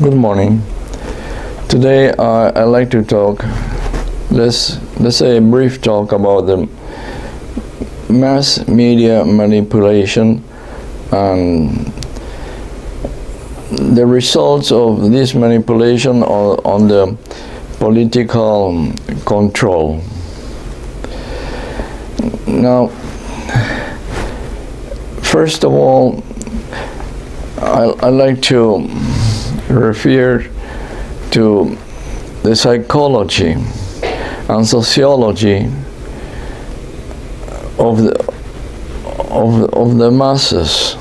Good morning. Today I'd like to talk, let's say a brief talk about the mass media manipulation and the results of this manipulation on the political control. Now, first of all, I'd like to refer to the psychology and sociology of the masses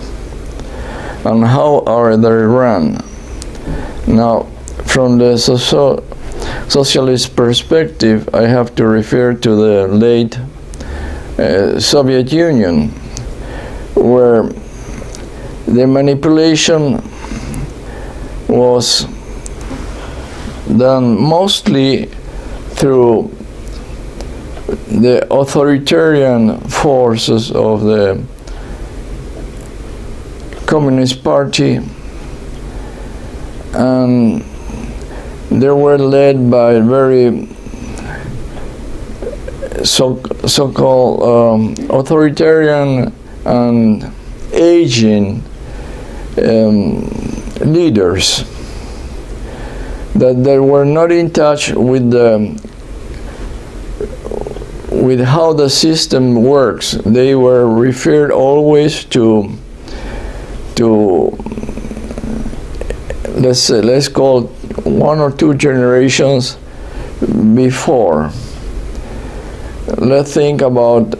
and how are they run. Now, from the socialist perspective, I have to refer to the late Soviet Union, where the manipulation was done mostly through the authoritarian forces of the Communist Party, and they were led by very so-called authoritarian and aging leaders that they were not in touch with how the system works. They were referred always to let's call one or two generations before. Let's think about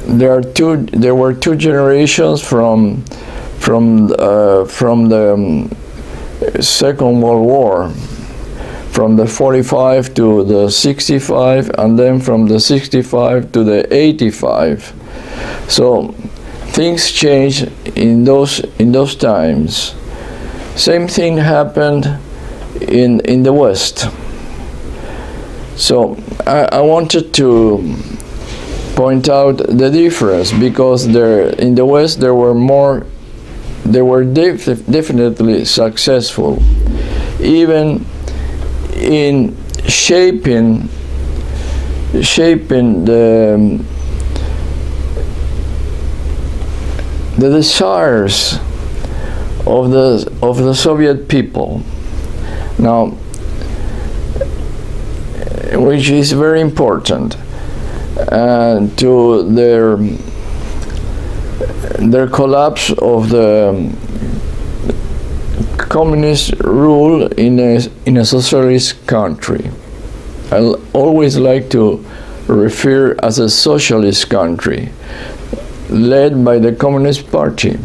there were two generations from the Second World War, from the 45 to the 65, and then from the 65 to the 85. So things changed in those times. Same thing happened in the West. So I wanted to point out the difference, because in the West they were definitely successful, even in shaping the desires of the Soviet people. Now, which is very important to their collapse of the communist rule in a socialist country. I always like to refer as a socialist country led by the Communist Party.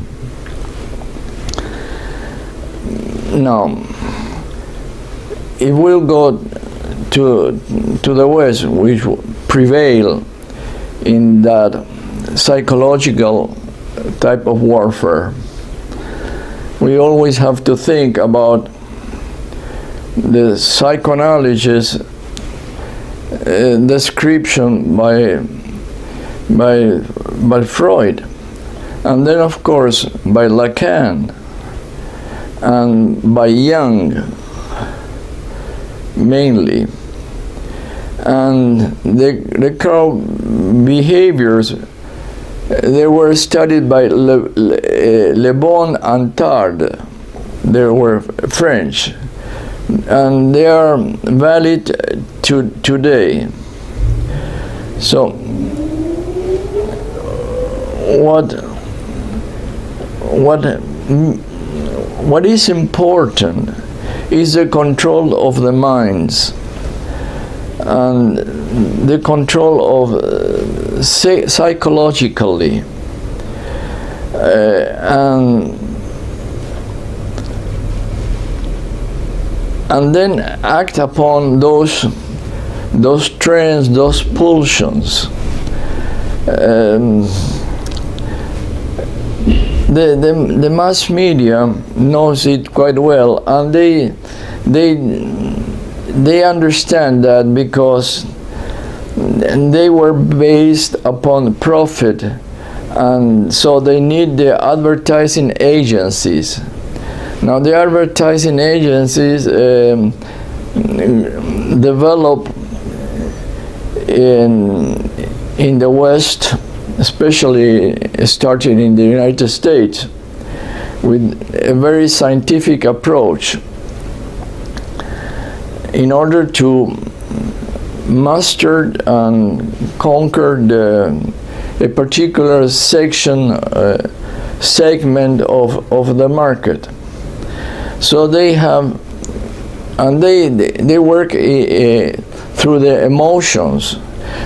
Now, if we'll go to the West, which prevail in that psychological type of warfare, we always have to think about the psychoanalysis description by Freud, and then of course by Lacan and by Jung mainly, and the crowd behaviors. They were studied by Le Bon and Tard. They were French, and they are valid today. So, what is important is the control of the minds and the control of psychologically, and then act upon those trends, those pulsions. The mass media knows it quite well, and they understand that, because they were based upon profit and so they need the advertising agencies. Now the advertising agencies develop in the West, especially starting in the United States, with a very scientific approach in order to master and conquer a particular segment of the market. So they have, and they work through the emotions.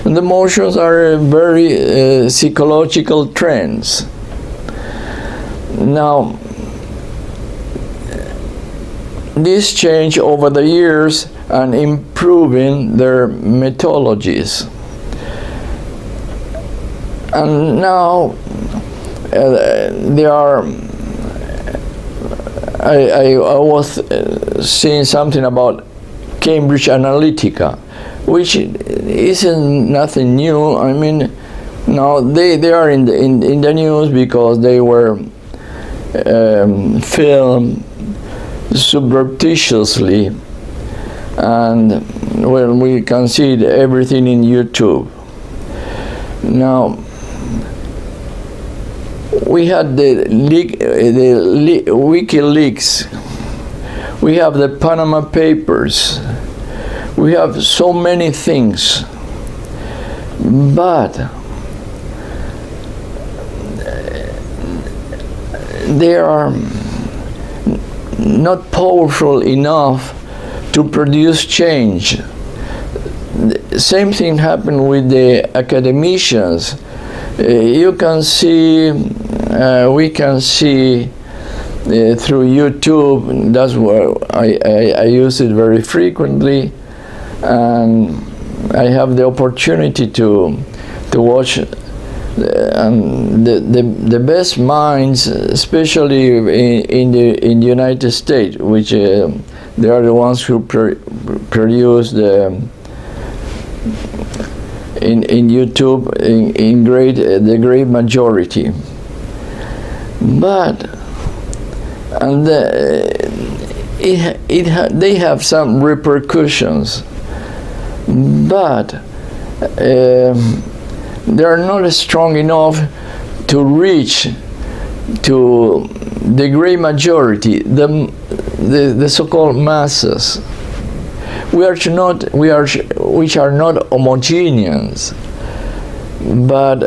And the emotions are very psychological trends. Now, this change over the years and improving their methodologies. And now they are, I was seeing something about Cambridge Analytica, which isn't nothing new. I mean, now they are in the news because they were filmed surreptitiously, and well, we can see everything in YouTube. Now, we had the WikiLeaks, we have the Panama Papers, we have so many things, but they are not powerful enough to produce change. The same thing happened with the academicians. You can see, we can see through YouTube. That's where I use it very frequently, and I have the opportunity to watch the best minds, especially in the United States, which they are the ones who produce the in YouTube in the great majority. But they have some repercussions, but they are not strong enough to reach to the great majority, the so-called masses. Which are not homogeneous, but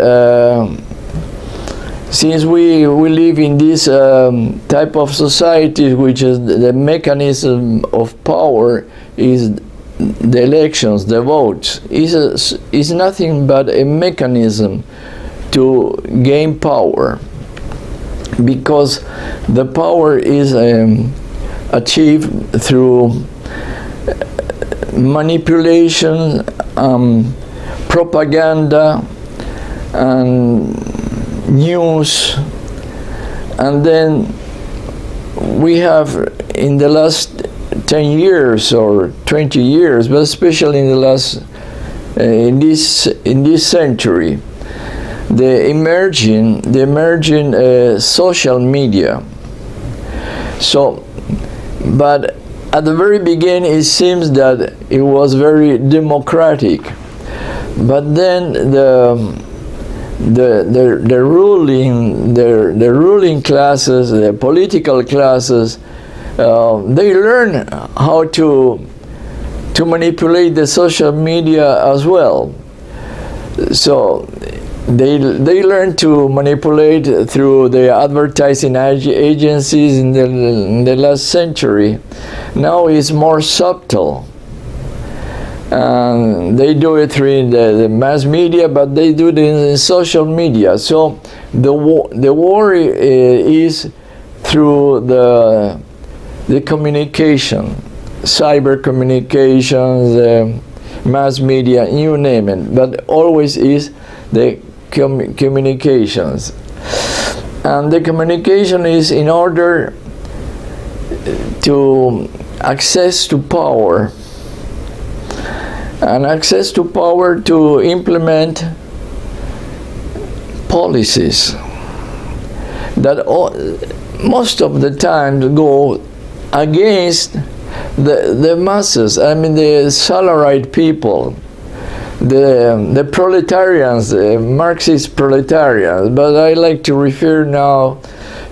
since we live in this type of society, which is the mechanism of power is the elections, the votes, is nothing but a mechanism to gain power, because the power is achieved through manipulation, propaganda, and news. And then we have, in the last 10 years or 20 years, but especially in the last in this century, the emerging social media. So, but at the very beginning, it seems that it was very democratic, but then the ruling classes, the political classes, they learn how to manipulate the social media as well. So they learn to manipulate through the advertising agencies in the last century. Now it's more subtle. They do it through the mass media, but they do it in social media. So the war is through the communication, cyber communications, mass media, you name it, but always is the communications. And the communication is in order to access to power, and access to power to implement policies that most of the time go against the masses. I mean, the salaried people, the proletarians, the Marxist proletarians. But I like to refer now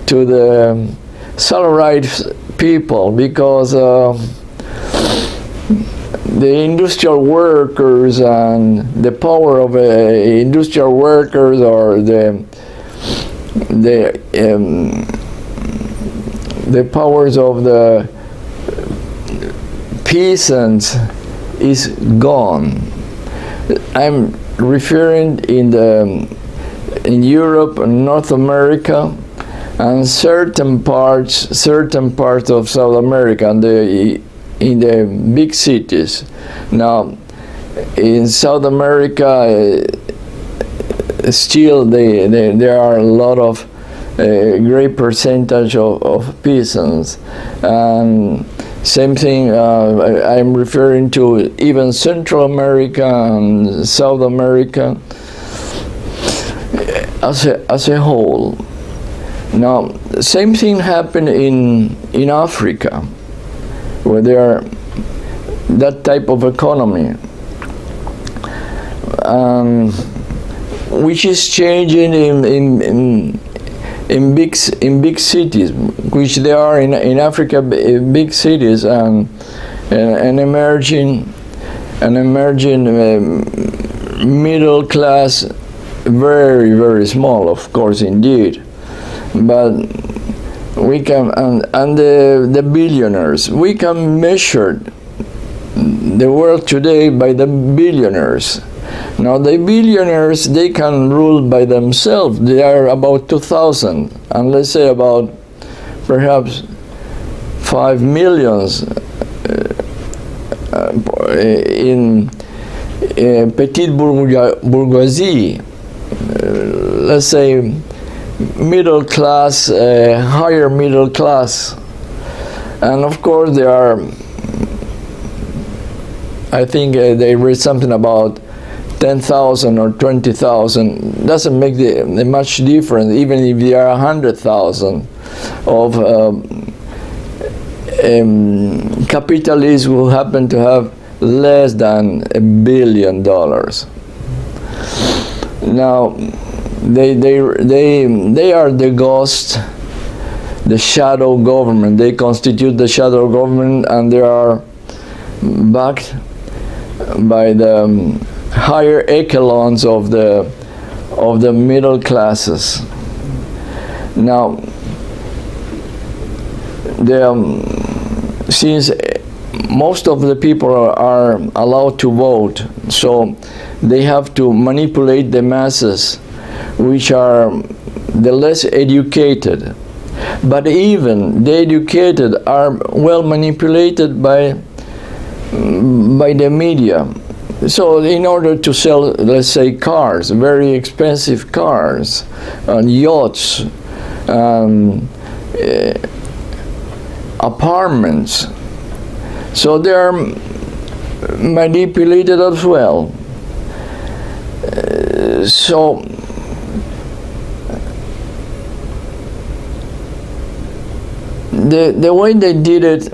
to the salaried people, because the industrial workers and the power of industrial workers, or the powers of the peasants is gone. I'm referring in Europe and North America, and certain parts of South America, and in the big cities. Now, in South America, still there are a lot of great percentage of peasants, and same thing. I'm referring to even Central America and South America as a whole. Now, same thing happened in Africa, where there are that type of economy, which is changing in big cities, which there are in Africa, big cities, and an emerging middle class, very, very small, of course, indeed, but we can, and the billionaires. We can measure the world today by the billionaires. Now, the billionaires, they can rule by themselves. They are about 2,000, and let's say about perhaps 5 millions in petite bourgeoisie, let's say middle class, higher middle class. And of course there are, I think they read something about 10,000 or 20,000. Doesn't make much difference, even if there are 100,000 of capitalists who happen to have less than $1 billion. Now, they are the ghost, the shadow government. They constitute the shadow government, and they are backed by the higher echelons of the middle classes. Now, since most of the people are allowed to vote, so they have to manipulate the masses, which are the less educated. But even the educated are well manipulated by the media. So in order to sell, let's say, cars, very expensive cars, and yachts, apartments, so they are manipulated as well. So the way they did it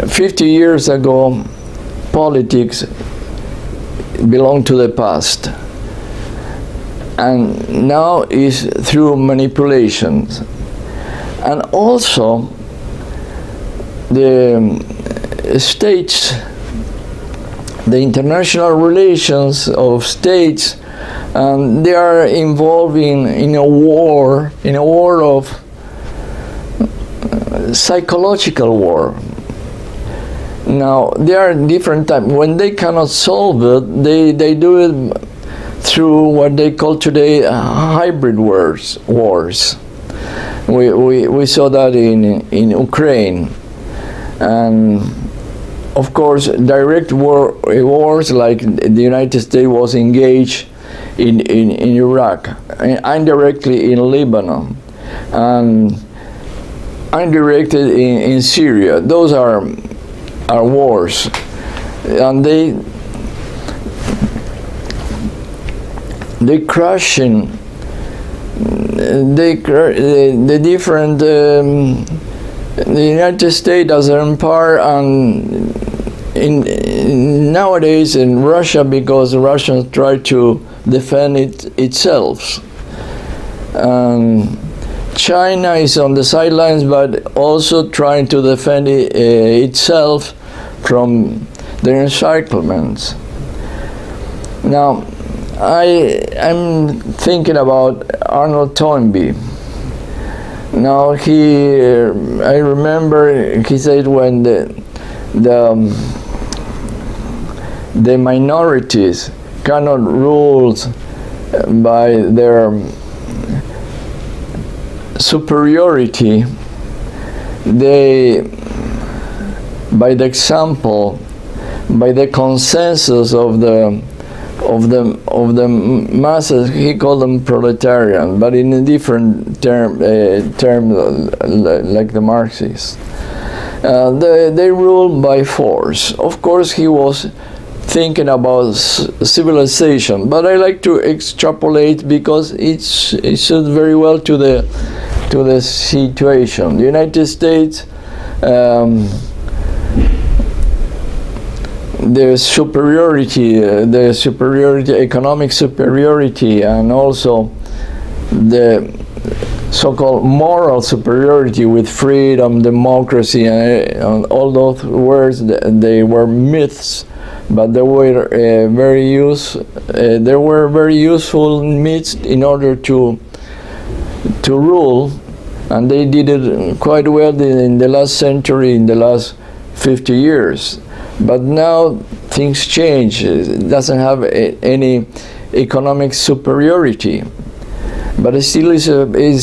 50 years ago, politics belonged to the past, and now is through manipulations. And also the states, the international relations of states, they are involved in a war of psychological war. Now, there are different types. When they cannot solve it, they do it through what they call today hybrid wars. We saw that in Ukraine. And of course, direct wars, like the United States was engaged in Iraq, indirectly in Lebanon, and indirected in Syria. Those are wars, and they crushing the different the United States as an empire, and nowadays in Russia, because the Russians try to defend itself. China is on the sidelines, but also trying to defend itself from the encirclements. Now, I'm thinking about Arnold Toynbee. Now, I remember he said when the minorities cannot rule by their superiority, by the example, by the consensus of the masses, he called them proletarian, but in a different term like the Marxists. They rule by force. Of course, he was thinking about civilization, but I like to extrapolate because it suits very well to the situation. The United States, the superiority, economic superiority, and also the so-called moral superiority with freedom, democracy, and all those words. They were myths, but they were very useful myths in order to rule, and they did it quite well in the last century, in the last 50 years. But now things change. It doesn't have any economic superiority, but it still is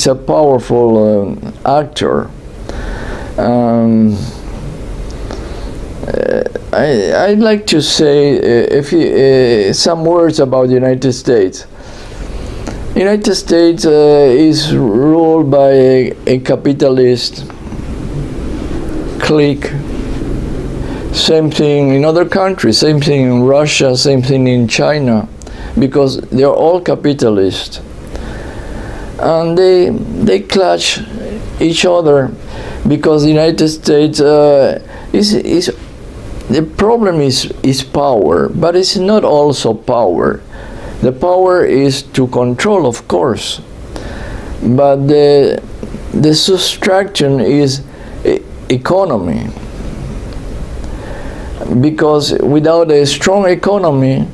a powerful actor. I'd like to say some words about the United States. The United States is ruled by a capitalist clique. Same thing in other countries, same thing in Russia, same thing in China, because they're all capitalists. And they clash each other because the United States the problem is power, but it's not also power. The power is to control, of course, but the subtraction is economy. Because without a strong economy,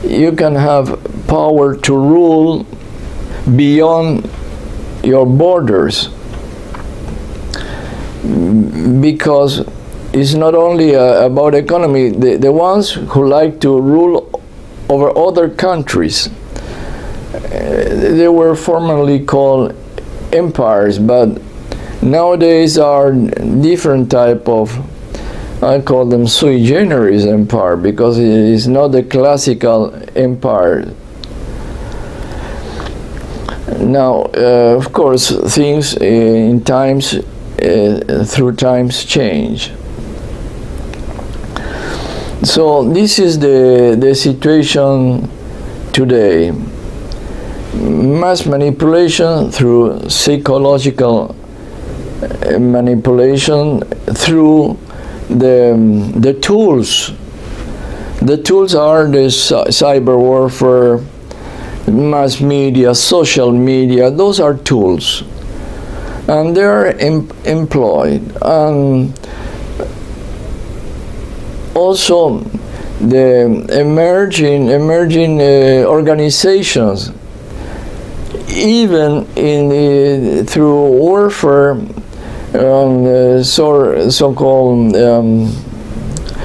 you can have power to rule beyond your borders. Because it's not only about economy. The ones who like to rule over other countries, they were formerly called empires, but nowadays are different type of, I call them sui generis empire, because it is not the classical empire. Now, of course, things in times, through times change. So this is the situation today. Mass manipulation through psychological manipulation through the tools. The tools are the cyber warfare, mass media, social media. Those are tools, and they are employed. And also the emerging organizations, even through warfare, so-called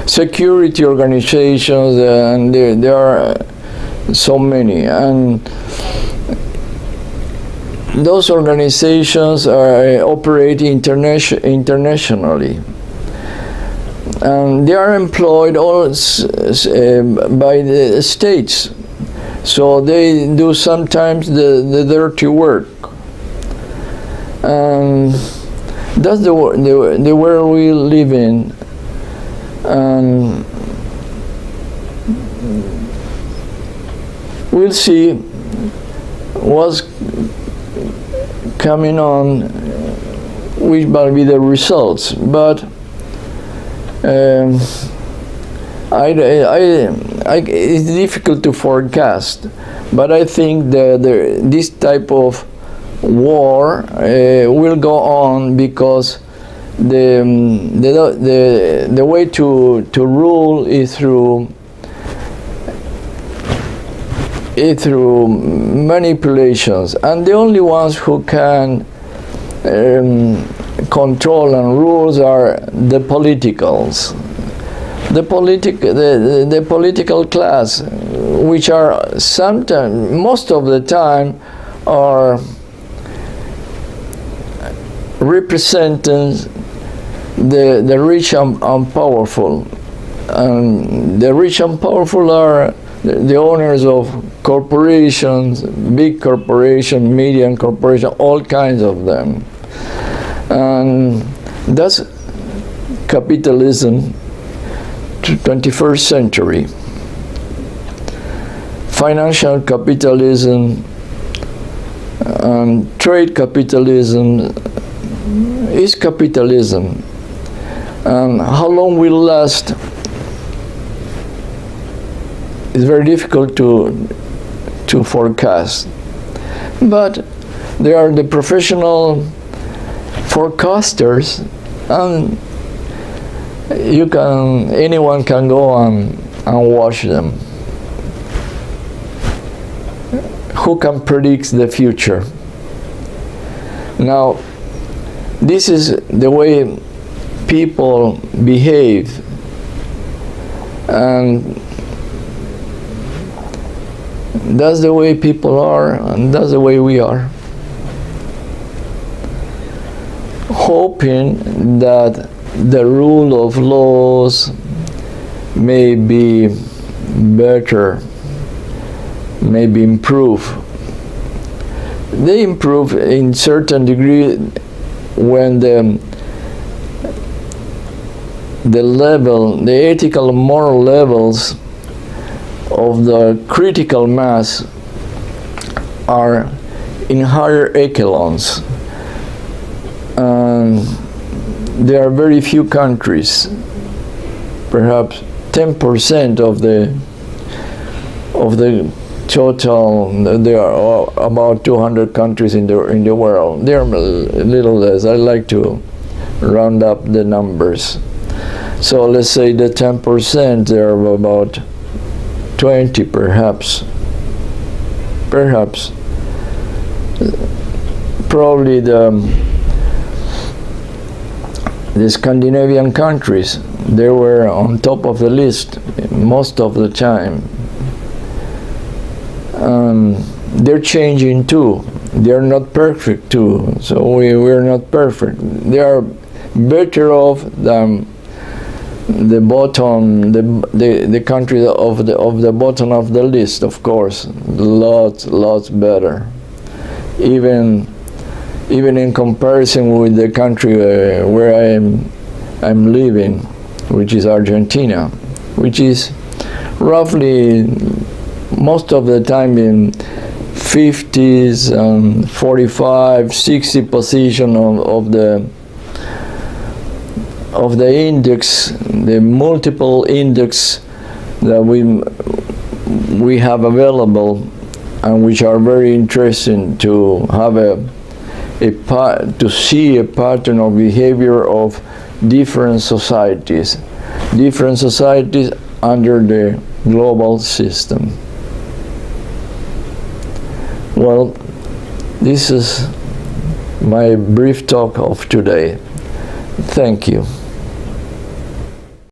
security organizations, and there are so many, and those organizations operate internationally, and they are employed all by the states, so they do sometimes the dirty work, and that's the world we live in. And we'll see what's coming on, which will be the results. But it's difficult to forecast. But I think this type of war will go on because the way to rule is through manipulations, and the only ones who can control and rules are the politicals, the political class, which are sometimes, most of the time, are representing the rich and powerful. And the rich and powerful are the owners of corporations, big corporations, medium corporations, all kinds of them. And that's capitalism, 21st century. Financial capitalism and trade capitalism is capitalism. And how long will last is very difficult to forecast. But there are the professional forecasters, and anyone can go and watch them. Who can predict the future? Now, this is the way people behave, and that's the way people are, and that's the way we are. Hoping that the rule of laws may be better, maybe improve. They improve in certain degree when the ethical and moral levels of the critical mass are in higher echelons. There are very few countries, perhaps 10% of the total. There are about 200 countries in the world. There are a little less. I like to round up the numbers. So let's say the 10%, there are about 20 perhaps. Probably the Scandinavian countries, they were on top of the list most of the time. They're changing too. They're not perfect too. So we're not perfect. They are better off than the bottom, the country of the bottom of the list, of course. Lots better. Even in comparison with the country where I'm living, which is Argentina, which is roughly most of the time in 50s and 45, 60 position of the index, the multiple index that we have available, and which are very interesting to have to see a pattern of behavior of different societies under the global system. Well, this is my brief talk of today. Thank you.